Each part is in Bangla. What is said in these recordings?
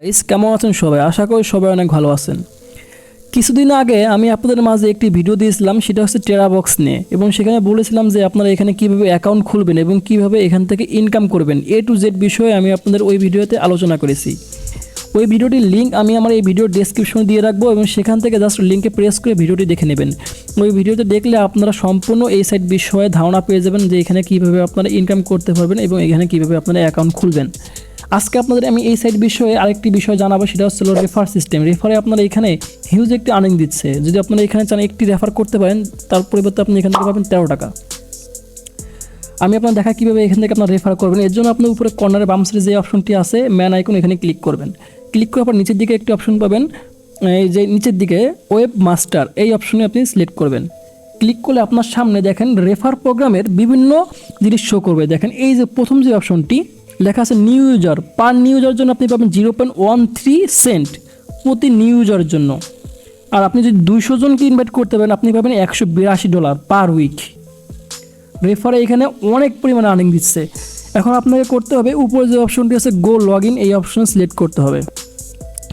কেমন আছেন সবাই? আশা করি সবাই অনেক ভালো আছেন। কিছুদিন আগে আমি আপনাদের মাঝে একটি ভিডিও দিয়েছিলাম, সেটা হচ্ছে টেরাবক্স নিয়ে, এবং সেখানে বলেছিলাম যে আপনারা এখানে কিভাবে অ্যাকাউন্ট খুলবেন এবং কিভাবে এখান থেকে ইনকাম করবেন, A to Z বিষয়ে আমি আপনাদের ওই ভিডিওতে আলোচনা করেছি। ওই ভিডিওটির লিঙ্ক আমি আমার এই ভিডিওর ডেসক্রিপশনে দিয়ে রাখবো এবং সেখান থেকে জাস্ট লিঙ্কে প্রেস করে ভিডিওটি দেখে নেবেন। ওই ভিডিওতে দেখলে আপনারা সম্পূর্ণ এই সাইট বিষয়ে ধারণা পেয়ে যাবেন যে এখানে কীভাবে আপনারা ইনকাম করতে পারবেন এবং এখানে কীভাবে আপনারা অ্যাকাউন্ট খুলবেন। আজকে আপনাদের আমি এই সাইট বিষয়ে আরেকটি বিষয় জানাবো, সেটা হচ্ছে রেফার সিস্টেম। রেফারে আপনারা এখানে হিউজ একটি আর্নিং দিচ্ছে। যদি আপনারা এখানে চান একটি রেফার করতে পারেন, তার পরিবর্তে আপনি এখান থেকে পাবেন 13 টাকা। আমি আপনার দেখা কীভাবে এখান থেকে আপনার রেফার করবেন। এর জন্য আপনার উপরে কর্নারে বাম সাইডে যে অপশনটি আছে ম্যান আইকন, এখানে ক্লিক করবেন। ক্লিক করার পর নিচের দিকে একটি অপশন পাবেন, এই যে নিচের দিকে ওয়েব মাস্টার, এই অপশনে আপনি সিলেক্ট করবেন। ক্লিক করলে আপনার সামনে দেখেন রেফার প্রোগ্রামের বিভিন্ন জিনিস শো করবে। দেখেন এই যে প্রথম যে অপশনটি লেখা আছে নিউ ইউজার, পার নিউ ইউজার জন্য আপনি পাবেন 0.13 সেন্ট প্রতি নিউ ইউজারের জন্য। আর আপনি যদি 200 জনকে ইনভাইট করতে পারেন আপনি পাবেন $182 পার উইক। রেফারে এখানে অনেক পরিমাণে আর্নিং দিচ্ছে। এখন আপনাকে করতে হবে উপরে যে অপশনটি আছে গো লগ ইন, এই অপশনে সিলেক্ট করতে হবে।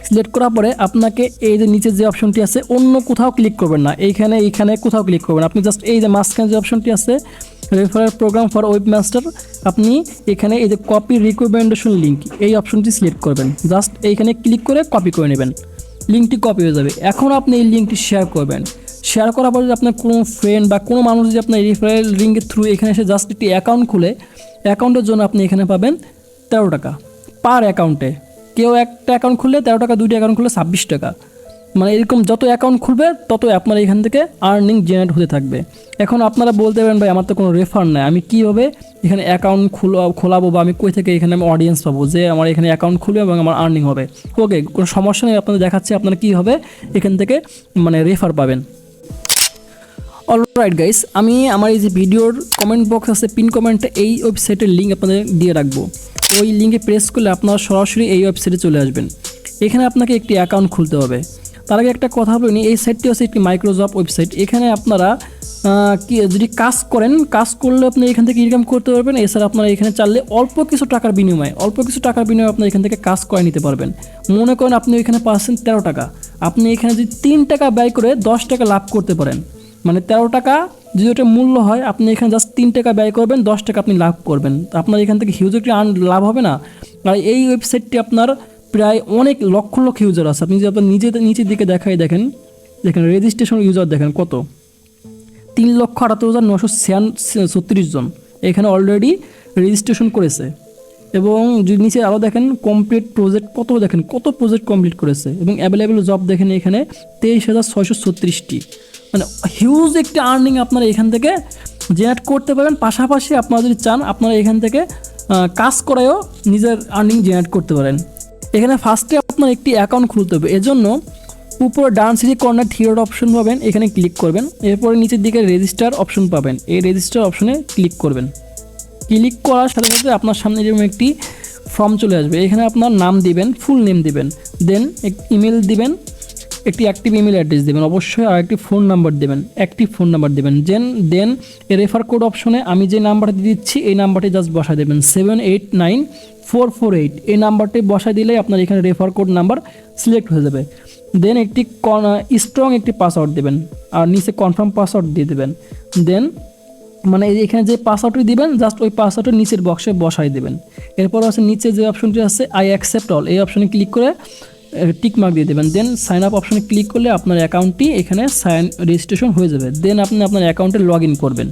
সিলেক্ট করার পরে আপনাকে এই যে নিচে যে অপশনটি আছে অন্য কোথাও ক্লিক করবেন না, এইখানে কোথাও ক্লিক করবেন। আপনি জাস্ট এই যে মাঝখানে যে অপশনটি আছে referral program for webmaster, আপনি এখানে এই যে কপি রিকমেন্ডেশন লিঙ্ক, এই অপশনটি সিলেক্ট করবেন। জাস্ট এইখানে ক্লিক করে কপি করে নেবেন, লিঙ্কটি কপি হয়ে যাবে। এখন আপনি এই লিঙ্কটি শেয়ার করবেন। শেয়ার করার পর যদি আপনার কোনো ফ্রেন্ড বা কোনো মানুষ যদি আপনার রেফারেল লিঙ্কের থ্রু এখানে এসে জাস্ট একটি অ্যাকাউন্ট খুলে, অ্যাকাউন্টের জন্য আপনি এখানে পাবেন 13 টাকা পার অ্যাকাউন্টে। কেউ একটা অ্যাকাউন্ট খুললে 13 টাকা, দুইটা অ্যাকাউন্ট খুললে 26 টাকা। মানে এরকম যত অ্যাকাউন্ট খুলবে তত আপনার এখান থেকে আর্নিং জেনারেট হতে থাকবে। এখন আপনারা বলতে পারেন ভাই আমার তো কোনো রেফার নাই, আমি কীভাবে এখানে অ্যাকাউন্ট খোলাবো বা আমি কই থেকে এখানে আমি অডিয়েন্স পাবো যে আমার এখানে অ্যাকাউন্ট খুলবে এবং আমার আর্নিং হবে। ওকে, কোনো সমস্যা নেই, আপনাদের দেখাচ্ছি আপনারা কীভাবে এখান থেকে মানে রেফার পাবেন। অলরাইট গাইস, আমি আমার এই যে ভিডিওর কমেন্ট বক্স আছে পিন কমেন্টে এই ওয়েবসাইটের লিঙ্ক আপনাদের দিয়ে রাখবো। ওই লিঙ্কে প্রেস করলে আপনারা সরাসরি এই ওয়েবসাইটে চলে আসবেন। এখানে আপনাকে একটি অ্যাকাউন্ট খুলতে হবে। তার আগে একটা কথা বলিনি, এই সাইটটি হচ্ছে একটি মাইক্রোসফট ওয়েবসাইট। এখানে আপনারা যদি কাজ করেন, কাজ করলে আপনি এখান থেকে ইনকাম করতে পারবেন। এছাড়া আপনারা এখানে চাইলে অল্প কিছু টাকার বিনিময়ে আপনারা এখান থেকে কাজ করে নিতে পারবেন। মনে করেন আপনি এখানে পাচ্ছেন 13 টাকা, আপনি এখানে যদি 3 টাকা ব্যয় করে 10 টাকা লাভ করতে পারেন। মানে 13 টাকা যদি ওটা মূল্য হয়, আপনি এখানে জাস্ট 3 টাকা ব্যয় করবেন, 10 টাকা আপনি লাভ করবেন। আপনার এখান থেকে হিউজ একটি লাভ হবে না? আর এই ওয়েবসাইটটি আপনার প্রায় অনেক লক্ষ লক্ষ ইউজার আছে। আপনি যদি আপনার নিচের দিকে দেখেন রেজিস্ট্রেশন ইউজার দেখেন কত, 3,78,936 জন এখানে অলরেডি রেজিস্ট্রেশন করেছে। এবং যদি নিচে আরও দেখেন কমপ্লিট প্রজেক্ট কত প্রজেক্ট কমপ্লিট করেছে, এবং অ্যাভেলেবেল জব দেখেন এখানে 23,636টি। মানে হিউজ একটি আর্নিং আপনারা এখান থেকে জেনারেট করতে পারেন। পাশাপাশি আপনারা যদি চান আপনারা এখান থেকে কাজ করেও নিজের আর্নিং জেনারেট করতে পারেন। এখানে ফার্স্টে আপনার একটি অ্যাকাউন্ট খুলতে হবে। এজন্য উপরে ডান সাইডে কর্নার থ্রি অপশন পাবেন, এখানে ক্লিক করবেন। এরপরে নিচের দিকে রেজিস্টার অপশন পাবেন, এই রেজিস্টার অপশনে ক্লিক করবেন। ক্লিক করার সাথে সাথে আপনার সামনে যেরকম একটি ফর্ম চলে আসবে। এখানে আপনার নাম দিবেন, ফুল নেম দিবেন, দেন ইমেল দিবেন, একটি অ্যাক্টিভ ইমেল অ্যাড্রেস দেবেন অবশ্যই, আর একটি ফোন নাম্বার দেবেন, অ্যাক্টিভ ফোন নাম্বার দেবেন। দেন রেফার কোড অপশনে আমি যে নাম্বারটি দিচ্ছি এই নাম্বারটি জাস্ট বসায় দেবেন, 789448, এই নাম্বারটি বসায় দিলে আপনার এখানে রেফার কোড নাম্বার সিলেক্ট হয়ে যাবে। দেন একটি স্ট্রং একটি পাসওয়ার্ড দেবেন আর নিচে কনফার্ম পাসওয়ার্ড দিয়ে দেবেন। দেন মানে এখানে যে পাসওয়ার্ডটি দিবেন জাস্ট ওই পাসওয়ার্ডের নিচের বক্সে বসাই দেবেন। এরপর আছে নিচে যে অপশনটি আছে আই অ্যাকসেপ্ট অল, এই অপশনে ক্লিক করে টিক মার্ক দিয়ে দেবেন। দেন সাইন আপ অপশনে ক্লিক করলে আপনার অ্যাকাউন্টটি এখানে রেজিস্ট্রেশন হয়ে যাবে। দেন আপনি আপনার অ্যাকাউন্টে লগ ইন করবেন।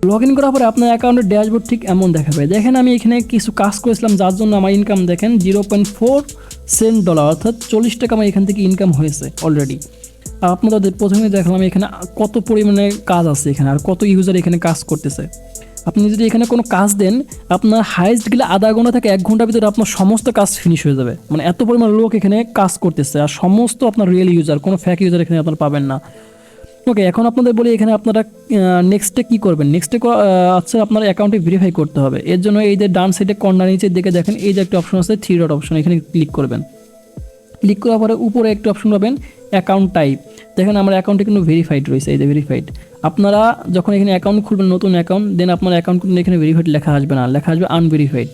লগ ইন করার পরে আপনার অ্যাকাউন্টের ড্যাশবোর্ড ঠিক এমন দেখাবে। দেখেন আমি এখানে কিছু কাজ করেছিলাম যার জন্য আমার ইনকাম দেখেন $0.4 অর্থাৎ 40 টাকা আমার এখান থেকে ইনকাম হয়েছে অলরেডি। আর আপনাদের প্রথমে দেখলাম এখানে কত পরিমাণে কাজ আছে এখানে, আর কত ইউজার এখানে কাজ করতেছে। আপনি যদি এখানে কোনো কাজ দেন আপনার হাইস্ট গেলে আধা ঘন্টা থেকে 1 ঘন্টার ভিতরে আপনার সমস্ত কাজ ফিনিশ হয়ে যাবে। মানে এত পরিমাণ লোক এখানে কাজ করতেছে, আর সমস্ত আপনার রিয়েল ইউজার, কোনো ফ্যাক ইউজার এখানে আপনারা পাবেন না। ওকে, এখন আপনাদের বলি এখানে আপনারা নেক্সটে কী করবেন। নেক্সটে আচ্ছা আপনার অ্যাকাউন্টে ভেরিফাই করতে হবে। এর জন্য এই যে ডান সাইডে কর্নার নিচের দিকে দেখেন এই যে একটা অপশন আছে থ্রি ডট অপশন, এখানে ক্লিক করবেন। ক্লিক করার পরে উপরে একটা অপশন পাবেন অ্যাকাউন্ট টাইপ। দেখেন আমার অ্যাকাউন্টে কিন্তু ভেরিফাইড রয়েছে, এই যে ভেরিফাইড। আপনারা যখন এখানে অ্যাকাউন্ট খুলবেন নতুন অ্যাকাউন্ট, দেন আপনার অ্যাকাউন্ট কিন্তু এখানে ভেরিফাইড লেখা আসবে না, লেখা আসবে আনভেরিফাইড।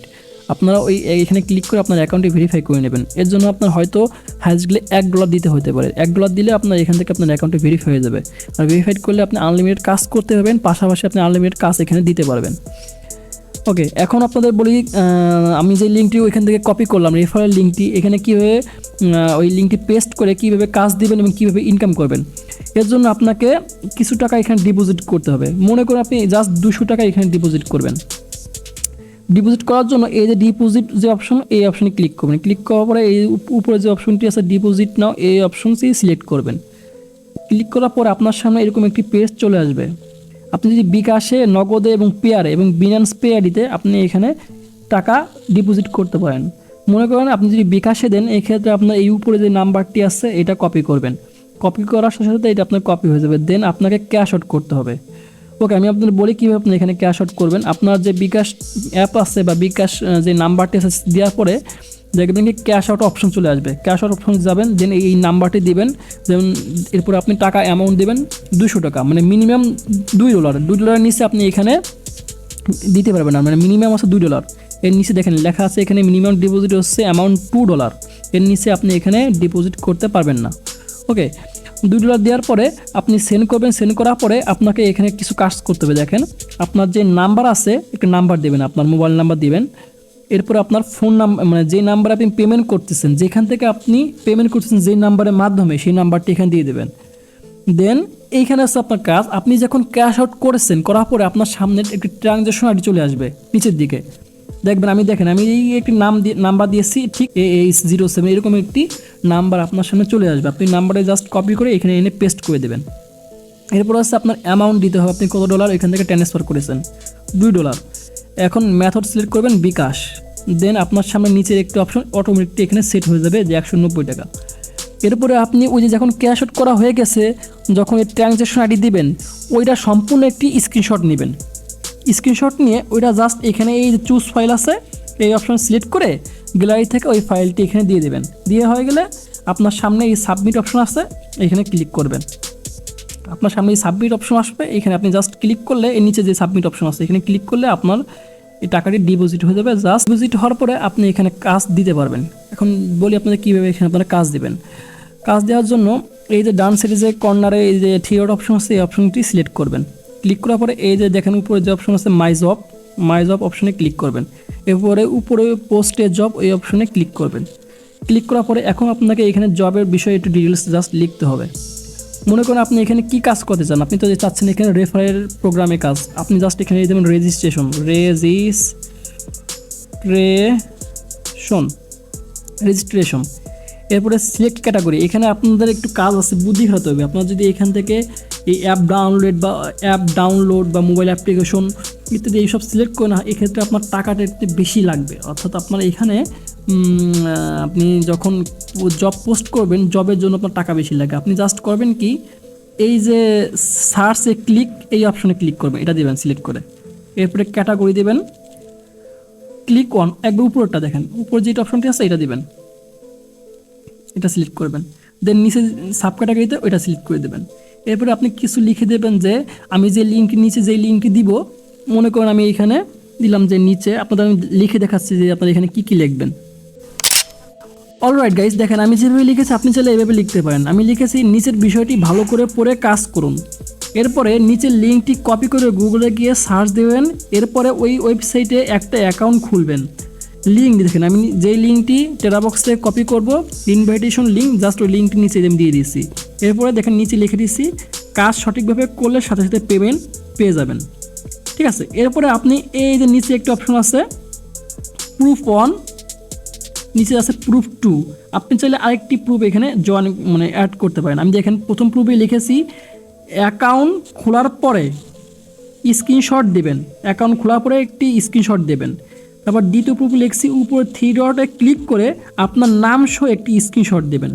আপনারা এখানে ক্লিক করে আপনার অ্যাকাউন্টটি ভেরিফাই করে নেবেন। এর জন্য আপনার হয়তো হাইস্ট গেলে $1 দিতে হতে পারে। $1 দিলে আপনার এখান থেকে আপনার অ্যাকাউন্টটি ভেরিফাই হয়ে যাবে। আর ভেরিফাইড করলে আপনি আনলিমিটেড কাজ করতে পারবেন, পাশাপাশি আপনি আনলিমিটেড কাজ এখানে দিতে পারবেন। ওকে, এখন আপনাদের বলি আমি যে লিঙ্কটি ওইখান থেকে কপি করলাম রেফারেল লিঙ্কটি, এখানে কীভাবে ওই লিঙ্কটি পেস্ট করে কীভাবে কাজ দিবেন এবং কীভাবে ইনকাম করবেন। এর জন্য আপনাকে কিছু টাকা এখানে ডিপোজিট করতে হবে। মনে করুন আপনি জাস্ট $200 এখানে ডিপোজিট করবেন। ডিপোজিট করার জন্য এই যে ডিপোজিট যে অপশন, এই অপশনে ক্লিক করবেন। ক্লিক করার পরে এই উপরে যে অপশনটি আছে ডিপোজিট নাও, এই অপশনটি সিলেক্ট করবেন। ক্লিক করার পরে আপনার সামনে এরকম একটি পেজ চলে আসবে। আপনি যদি বিকাশে, নগদে এবং পেয়ারে এবং বিনান্স পেয়ারিতে আপনি এখানে টাকা ডিপোজিট করতে পারেন। মনে করেন আপনি যদি বিকাশে দেন, এক্ষেত্রে আপনার এই উপরে যে নাম্বারটি আছে এটা কপি করবেন। কপি করার সাথে সাথে এটা আপনার কপি হয়ে যাবে, দেন আপনাকে ক্যাশ আউট করতে হবে। ওকে, আমি আপনাদের বলি কীভাবে আপনি এখানে ক্যাশ আউট করবেন। আপনার যে বিকাশ অ্যাপ আছে বা বিকাশ যে নাম্বারটি আছে দেওয়ার পরে দেখবেন কি ক্যাশ আউট অপশন চলে আসবে। ক্যাশ আউট অপশন যাবেন, দেন এই নাম্বারটি দিবেন, যেমন এরপরে আপনি টাকা অ্যামাউন্ট দেবেন $200, মানে মিনিমাম $2 নিচে আপনি এখানে দিতে পারবেন না, মানে মিনিমাম আছে $2। এর নিচে দেখেন লেখা আছে এখানে মিনিমাম ডিপোজিট হচ্ছে অ্যামাউন্ট $2। এর নিচে আপনি এখানে ডিপোজিট করতে পারবেন না। ওকে, $2 দেওয়ার পরে আপনি সেন্ড করবেন। সেন্ড করার পরে আপনাকে এখানে কিছু কাজ করতে হবে। দেখেন আপনার যে নাম্বার আছে একটা নাম্বার দেবেন, আপনার মোবাইল নাম্বার দিবেন। এরপর আপনার ফোন নাম্বার, মানে যে নাম্বারে আপনি পেমেন্ট করতেছেন, যেখান থেকে আপনি পেমেন্ট করতেছেন যেই নাম্বারের মাধ্যমে, সেই নাম্বারটি এখানে দিয়ে দেবেন। দেন এইখানে আছে আপনার কাজ। আপনি যখন ক্যাশ আউট করেছেন, করার পরে আপনার সামনে একটি ট্রানজ্যাকশন আইডি চলে আসবে নিচের দিকে। দেখবেন আমি এই একটি নাম্বার দিয়েছি, ঠিক AA07 এরকম একটি নাম্বার আপনার সামনে চলে আসবে। আপনি নাম্বারে জাস্ট কপি করে এখানে এনে পেস্ট করে দেবেন। এরপর হচ্ছে আপনার অ্যামাউন্ট দিতে হবে, আপনি কত ডলার এখান থেকে ট্রান্সফার করেছেন, $2। এখন মেথড সিলেক্ট করবেন বিকাশ। দেন আপনার সামনে নিচের একটি অপশন অটোমেটিকলি এখানে সেট হয়ে যাবে যে $190। এরপরে আপনি ওই যে যখন ক্যাশ আউট করা হয়ে গেছে, যখন এই ট্রানজ্যাকশন আইডি দিবেন, ওইটা সম্পূর্ণ একটি স্ক্রিনশট নেবেন। স্ক্রিনশট নিয়ে ওইটা জাস্ট এখানে এই যে চুজ ফাইল আছে এই অপশন সিলেক্ট করে গ্যালারি থেকে ওই ফাইলটি এখানে দিয়ে দেবেন। দিয়ে হয়ে গেলে আপনার সামনে এই সাবমিট অপশন আছে, এখানে ক্লিক করবেন। আপনার সামনে এই সাবমিট অপশন আসবে, এখানে আপনি জাস্ট ক্লিক করলে এই নিচে যে সাবমিট অপশন আছে এখানে ক্লিক করলে আপনার এই টাকাটি ডিপোজিট হয়ে যাবে। জাস্ট ডিপোজিট হওয়ার পরে আপনি এখানে কাজ দিতে পারবেন। এখন বলি আপনাদের কীভাবে এখানে আপনারা কাজ দেবেন। কাজ দেওয়ার জন্য এই যে ডান সাইডে যে কর্নারে এই যে থ্রি ডট অপশন আছে, এই অপশনটি সিলেক্ট করবেন। ক্লিক করার পরে এই যে দেখেন উপরে যে অপশন আছে মাই জব অপশনে ক্লিক করবেন। এরপরে উপরে পোস্টে জব এই অপশনে ক্লিক করবেন। ক্লিক করার পরে এখন আপনাকে এখানে জবের বিষয়ে একটু ডিটেলস জাস্ট লিখতে হবে। মনে করেন আপনি এখানে কি কাজ করতে চান, আপনি তো চাচ্ছেন এখানে রেফারেল প্রোগ্রামে কাজ, আপনি জাস্ট এখানে দেবেন রেজিস্ট্রেশন। এরপরে সিলেক্ট ক্যাটাগরি, এখানে আপনাদের একটু কাজ আছে, বুদ্ধি হতে হবে। আপনার যদি এখান থেকে এই অ্যাপ ডাউনলোড বা মোবাইল অ্যাপ্লিকেশন ইত্যাদি এইসব সিলেক্ট করে না, এক্ষেত্রে আপনার টাকাটা একটু বেশি লাগবে। অর্থাৎ আপনার এখানে আপনি যখন জব পোস্ট করবেন, জবের জন্য আপনার টাকা বেশি লাগে। আপনি জাস্ট করবেন কি, এই যে সার্চে ক্লিক, এই অপশনে ক্লিক করবেন, এটা দেবেন সিলেক্ট করে। এরপরে ক্যাটাগরি দেবেন, ক্লিক অন, একবার উপরটা দেখেন, উপর যেটা অপশনটি আছে এটা দেবেন, এটা সিলেক্ট করবেন। দেন নিচে সাব ক্যাটাগরিতে ওইটা সিলেক্ট করে দেবেন। এরপরে আপনি কিছু লিখে দেবেন যে আমি যে নিচে যেই লিঙ্কটি দিব, মনে করেন আমি এখানে দিলাম যে নিচে, আপনাদের আমি লিখে দেখাচ্ছি যে আপনারা এখানে কী লিখবেন। অলরাইট গাইজ, দেখেন আমি যেভাবে লিখেছি আপনি চাইলে এভাবে লিখতে পারেন। আমি লিখেছি নিচের বিষয়টি ভালো করে পড়ে কাজ করুন। এরপরে নিচের লিঙ্কটি কপি করে গুগলে গিয়ে সার্চ দেবেন। এরপরে ওই ওয়েবসাইটে একটা অ্যাকাউন্ট খুলবেন। লিঙ্ক দেখেন আমি যেই লিঙ্কটি টেরাবক্সে কপি করব, ইনভাইটেশন লিঙ্ক, জাস্ট ওই লিঙ্কটি নিচে আমি দিয়ে দিয়েছি। এরপরে দেখেন নিচে লিখে দিচ্ছি কাজ সঠিকভাবে করলে সাথে সাথে পেমেন্ট পেয়ে যাবেন। ঠিক আছে, এরপরে আপনি এই যে নিচে একটা অপশন আছে প্রুফ 1, নিচে আছে প্রুফ 2, আপনি চাইলে আরেকটি প্রুফ এখানে অ্যাড করতে পারেন। আমি দেখেন প্রথম প্রুফে লিখেছি অ্যাকাউন্ট খোলার পরে স্ক্রিনশট দেবেন, অ্যাকাউন্ট খোলার পরে একটি স্ক্রিনশট দেবেন। তারপর দ্বিতীয় প্রুফ লিখছি উপরে থ্রি ডটে ক্লিক করে আপনার নাম সহ একটি স্ক্রিনশট দেবেন।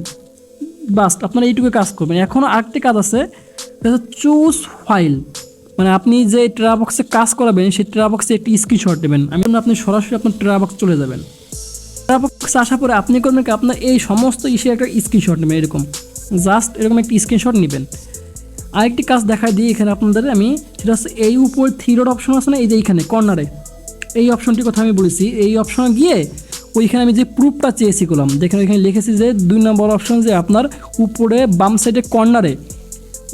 বাস, আপনারা এইটুকু কাজ করবেন। এখনও আরেকটি কাজ আছে, চুজ ফাইল, মানে আপনি যে টেরাবক্সে কাজ করাবেন সেই টেরাবক্সে একটি স্ক্রিনশট দেবেন। আপনি সরাসরি আপনার টেরাবক্স চলে যাবেন। টেরাবক্সে আসার পরে আপনি করবেন কি, আপনার এই সমস্ত ইস্যু একটা স্ক্রিনশট নেবেন, এরকম জাস্ট এরকম একটি স্ক্রিনশট নেবেন। আরেকটি কাজ দেখাই দিই এখানে আপনাদের আমি, সেটা হচ্ছে এই উপর থ্রি ডট অপশন আছে না, এই যে এইখানে কর্নারে এই অপশনটির কথা আমি বলেছি। এই অপশনে গিয়ে ওইখানে আমি যে প্রুফটা চেয়েছি করলাম, দেখেন ওইখানে লিখেছি যে 2 নম্বর অপশন, যে আপনার উপরে বাম সাইডে কর্নারে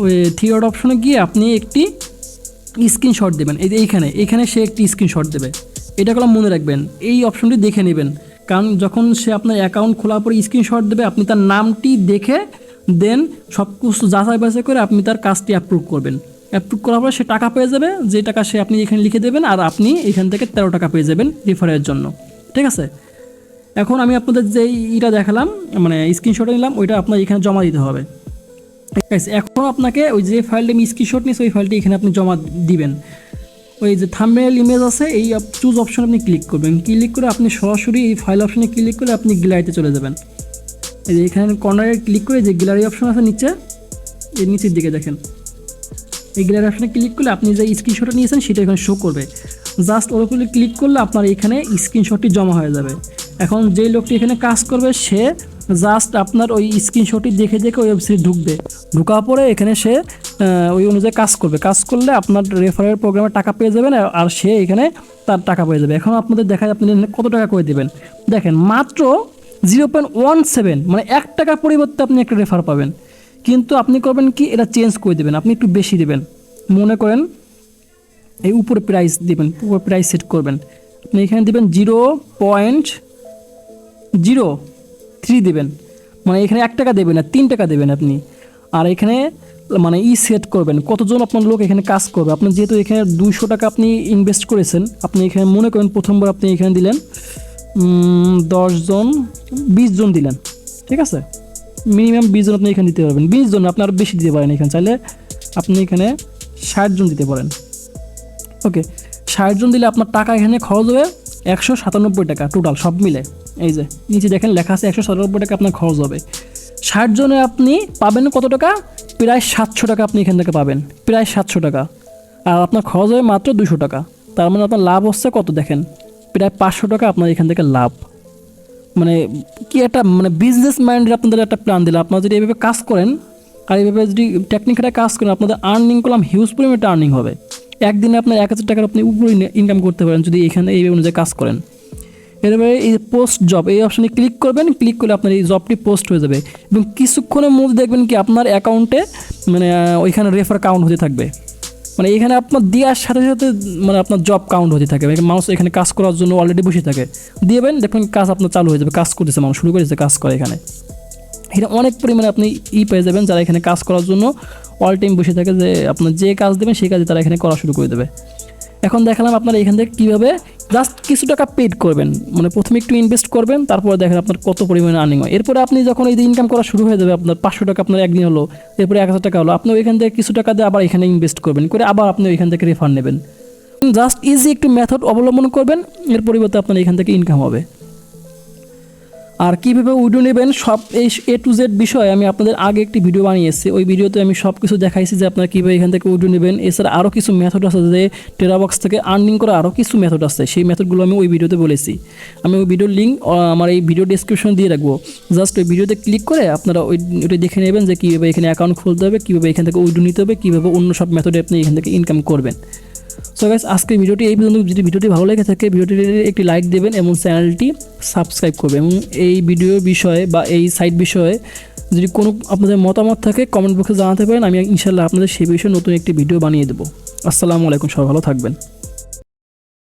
ওই থিওড অপশনে গিয়ে আপনি একটি স্ক্রিনশট দেবেন। এইখানে সে একটি স্ক্রিনশট দেবে। এটা কলম মনে রাখবেন, এই অপশনটি দেখে নেবেন, কারণ যখন সে আপনার অ্যাকাউন্ট খোলার পরে স্ক্রিনশট দেবে, আপনি তার নামটি দেখে দেন সব কিছু যাচাই বাছাই করে আপনি তার কাজটি অ্যাপ্রুভ করবেন। অ্যাপ্রুভ করার পরে সে টাকা পেয়ে যাবে, যে টাকা সে আপনি এখানে লিখে দেবেন, আর আপনি এখান থেকে 13 টাকা পেয়ে যাবেন রেফারের জন্য। ঠিক আছে, এখন আমি আপনাদের যে এটা দেখালাম, মানে স্ক্রিনশটে নিলাম, ওইটা আপনার এখানে জমা দিতে হবে। ঠিক আছে, এখন আপনাকে ওই যে ফাইলটি আমি স্ক্রিনশট নিয়েছি ওই ফাইলটি এখানে আপনি জমা দিবেন। ওই যে থাম্বনেল ইমেজ আছে, এই চুজ অপশন আপনি ক্লিক করবেন। ক্লিক করে আপনি সরাসরি এই ফাইল অপশনে ক্লিক করে আপনি গ্যালারিতে চলে যাবেন। এই যে এখানে কর্নারে ক্লিক করে যে গ্যালারি অপশন আছে নিচে, এর নিচের দিকে দেখেন, এই গ্যালারি অপশনে ক্লিক করলে আপনি যে স্ক্রিনশটটা নিয়েছেন সেটা এখানে শো করবে। জাস্ট ওর উপরে ক্লিক করলে আপনার এখানে স্ক্রিনশটটি জমা হয়ে যাবে। এখন যেই লোকটি এখানে কাজ করবে সে জাস্ট আপনার ওই স্ক্রিনশটটি দেখে দেখে ওই ওয়েবসাইটে ঢুকবে। ঢোকার পরে এখানে সে ওই অনুযায়ী কাজ করবে। কাজ করলে আপনার রেফারেল প্রোগ্রামে টাকা পেয়ে যাবেন, আর সে এখানে তার টাকা পেয়ে যাবে। এখন আপনাদের দেখায় আপনি কত টাকা করে দেবেন। দেখেন মাত্র 0.17, মানে 1 টাকার পরিবর্তে আপনি একটা রেফার পাবেন। কিন্তু আপনি করবেন কি, এটা চেঞ্জ করে দেবেন, আপনি একটু বেশি দেবেন। মনে করেন এই উপরে প্রাইস দিবেন, উপরে প্রাইস সেট করবেন। আপনি এখানে দেবেন 0.03 দেবেন, মানে এখানে 1 টাকা দেবেন না, 3 টাকা দেবেন আপনি। আর এখানে মানে সেট করবেন কতজন আপনার লোক এখানে কাজ করবে। আপনি যেহেতু এখানে 200 টাকা আপনি ইনভেস্ট করেছেন, আপনি এখানে মনে করেন প্রথমবার আপনি এখানে দিলেন 10 জন 20 জন দিলেন। ঠিক আছে, মিনিমাম 20 জন আপনি এখানে দিতে পারবেন। 20 জন আপনি আরও বেশি দিতে পারেন, এখানে চাইলে আপনি এখানে 60 জন দিতে পারেন। ওকে, 60 জন দিলে আপনার টাকা এখানে খরচ হবে 197 টাকা টোটাল সব মিলে। এই যে নিচে দেখেন লেখা আছে 197 টাকা আপনার খরচ হবে। 60 জনে আপনি পাবেন কত টাকা, প্রায় 700 টাকা আপনি এখান থেকে পাবেন, প্রায় 700 টাকা। আর আপনার খরচ হবে মাত্র 200 টাকা। তার মানে আপনার লাভ হচ্ছে কত দেখেন, প্রায় 500 টাকা আপনার এখান থেকে লাভ। মানে কি একটা মানে বিজনেস মাইন্ডের আপনাদের একটা প্ল্যান দিলাম। আপনারা যদি এইভাবে কাজ করেন আর এইভাবে যদি টেকনিকটা কাজ করেন, আপনাদের আর্নিং করলাম হিউজ পরিমাণে আর্নিং হবে। একদিনে আপনার 1000 টাকার আপনি উপরে ইনকাম করতে পারেন যদি এখানে এই অনুযায়ী কাজ করেন। এরপরে এই পোস্ট জব এই অপশানে ক্লিক করবেন। ক্লিক করলে আপনার এই জবটি পোস্ট হয়ে যাবে এবং কিছুক্ষণের মধ্যে দেখবেন কি আপনার অ্যাকাউন্টে মানে ওইখানে রেফার কাউন্ট হতে থাকবে। মানে এখানে আপনার দেওয়ার সাথে সাথে মানে আপনার জব কাউন্ট হতে থাকে। মানুষ এখানে কাজ করার জন্য অলরেডি বসে থাকে, দিবেন দেখবেন কাজ আপনার চালু হয়ে যাবে, কাজ করতেছে, মানুষ শুরু করেছে কাজ করে। এখানে অনেক পরিমাণে আপনি পেয়ে যাবেন যারা এখানে কাজ করার জন্য অল টাইম বসে থাকে, যে আপনার যে কাজ দেবেন সেই কাজে তারা এখানে করা শুরু করে দেবে। এখন দেখালাম আপনারা এখান থেকে কীভাবে জাস্ট কিছু টাকা পেড করবেন, মানে প্রথমে একটু ইনভেস্ট করবেন, তারপরে দেখেন আপনার কত পরিমাণে আর্নিং হয়। এরপরে আপনি যখন এই ইনকাম করা শুরু হয়ে যাবে, আপনার 500 টাকা আপনার একদিন হলো, এরপরে 1000 টাকা হলো, আপনি ওইখান থেকে কিছু টাকা দিয়ে আবার এখানে ইনভেস্ট করবেন, করে আবার আপনি ওইখান থেকে রিফান্ড নেবেন। জাস্ট ইজি একটু মেথড অবলম্বন করবেন, এর পরিবর্তে আপনার এখান থেকে ইনকাম হবে। আর কীভাবে উইডো নেবেন সব এই A to Z বিষয়ে আমি আপনাদের আগে একটি ভিডিও বানিয়েছি। ওই ভিডিওতে আমি সব কিছু দেখাইছি যে আপনারা কীভাবে এখান থেকে উইডো নেবেন। এছাড়া আরও কিছু মেথড আছে, যে টেরাবক্স থেকে আর্নিং করা আরও কিছু মেথড আছে, সেই মেথডগুলো আমি ওই ভিডিওতে বলেছি। আমি ওই ভিডিওর লিঙ্ক আমার এই ভিডিও ডেসক্রিপশনে দিয়ে রাখবো। জাস্ট ওই ভিডিওতে ক্লিক করে আপনারা ওইটা দেখে নেবেন যে কীভাবে এখানে অ্যাকাউন্ট খুলতে হবে, কীভাবে এখান থেকে উইডো নিতে হবে, কীভাবে অন্য সব মেথডে আপনি এখান থেকে ইনকাম করবেন। সো গাইস, আজকের ভিডিওটি এই পর্যন্ত। যদি ভিডিওটি ভালো লেগে থাকে ভিডিওটির একটি লাইক দেবেন এবং চ্যানেলটি সাবস্ক্রাইব করবেন। এবং এই ভিডিও বিষয়ে বা এই সাইট বিষয়ে যদি কোনো আপনাদের মতামত থাকে কমেন্ট বক্সে জানাতে পারেন। আমি ইনশাল্লাহ আপনাদের সেই বিষয়ে নতুন একটি ভিডিও বানিয়ে দেবো। আসসালামু আলাইকুম, সবাই ভালো থাকবেন।